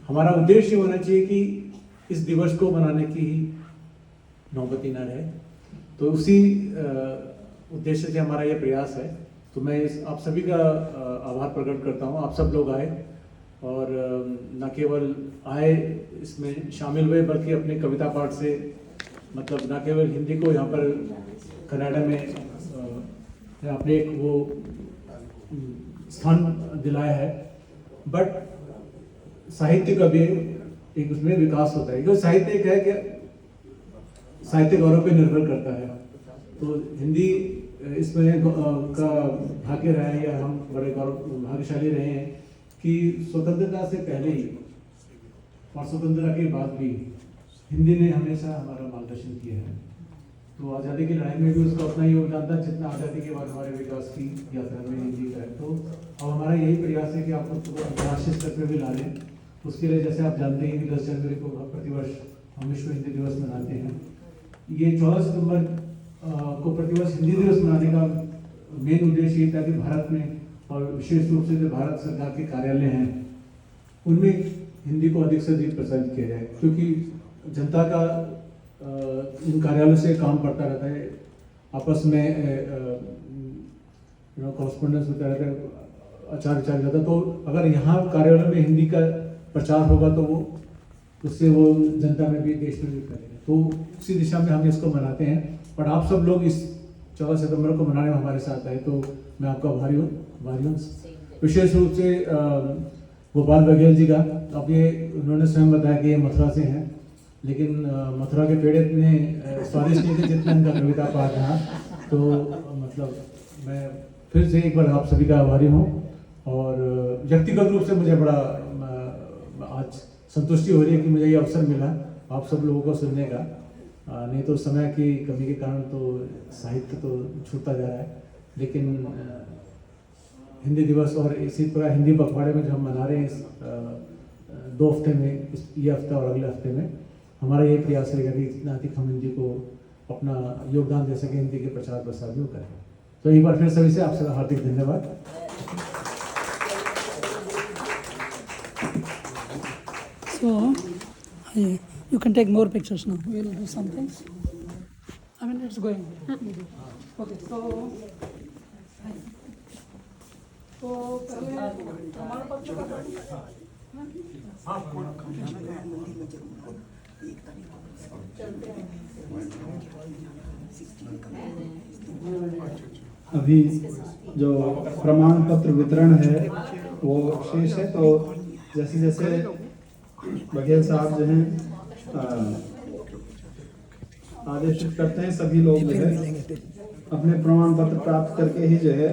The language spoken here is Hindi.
हमारा उद्देश्य होना चाहिए कि इस दिवस को मनाने की नौबती न रहे, तो उसी उद्देश्य से हमारा ये प्रयास है। तो मैं आप सभी का आभार प्रकट करता हूँ। आप सब लोग आए और न केवल आए इसमें शामिल हुए, बल्कि अपने कविता पाठ से मतलब न केवल हिंदी को यहाँ पर कनाडा में आपने एक वो स्थान दिलाया है, बट साहित्य का भी एक उसमें विकास होता है, क्योंकि साहित्य एक है कि साहित्य गौरव पे निर्भर करता है। तो हिंदी इसमें का भाग्य रहा है, या हम बड़े गौरव भाग्यशाली रहे हैं कि स्वतंत्रता से पहले ही और स्वतंत्रता के बाद भी हिंदी ने हमेशा हमारा मार्गदर्शन किया है। तो आज़ादी की लड़ाई में भी उसका उतना ही योगदान था जितना आज़ादी के बाद हमारे विकास की यात्रा में हिंदी का है। तो अब हमारा यही प्रयास है कि आप उसको अंतर्राष्ट्रीय स्तर पर भी ला लें। उसके लिए जैसे आप जानते हैं कि 10 जनवरी को प्रतिवर्ष हम विश्व हिंदी दिवस मनाते हैं। ये 14 सितंबर को प्रतिवर्ष हिंदी दिवस मनाने का मेन उद्देश्य ये था कि भारत में और विशेष रूप से जो भारत सरकार के कार्यालय हैं उनमें हिंदी को अधिक से अधिक प्रसारित किया जाए, क्योंकि जनता का इन कार्यालयों से काम पड़ता रहता है, आपस में कॉरेस्पॉन्डेंस होता रहता है, आचार विचार जाता है। तो अगर यहाँ कार्यालय में हिंदी का प्रचार होगा तो वो उससे वो जनता में भी देश में भी करेगा। तो उसी दिशा में हम इसको मनाते हैं। पर आप सब लोग इस 14 सितंबर को मनाने में हमारे साथ आए, तो मैं आपका आभारी हूँ। विशेष रूप से गोपाल बघेल जी का, अब ये उन्होंने स्वयं बताया कि ये मथुरा से हैं, लेकिन मथुरा के पेड़ इतने स्वादिष्ट नहीं थे जितना इनका कविता पाठ था। तो मतलब मैं फिर से एक बार आप सभी का आभारी हूँ, और व्यक्तिगत रूप से मुझे बड़ा आज संतुष्टि हो रही है कि मुझे ये अवसर मिला आप सब लोगों को सुनने का। नहीं तो समय की कमी के कारण तो साहित्य तो छूटता जा रहा है, लेकिन हिंदी दिवस और इसी तरह हिंदी पखवाड़े में जो हम मना रहे हैं इस 2 हफ्ते में, ये हफ्ता और अगले हफ्ते में, हमारा ये प्रयास रहेगा कि जितना अधिक हम हिंदी को अपना योगदान दे सकें, हिंदी के प्रचार प्रसार में करें। तो एक बार फिर सभी से आपसे हार्दिक धन्यवाद। So, you can take more pictures now. We will do some things. I mean, it's going. Okay, so पहले हमारा पक्ष अभी जो प्रमाण पत्र वितरण है वो शेष है, तो जैसे जैसे बघेल साहब जो हैं आदेशित करते हैं, सभी लोग जो है अपने प्रमाण पत्र प्राप्त करके ही जो है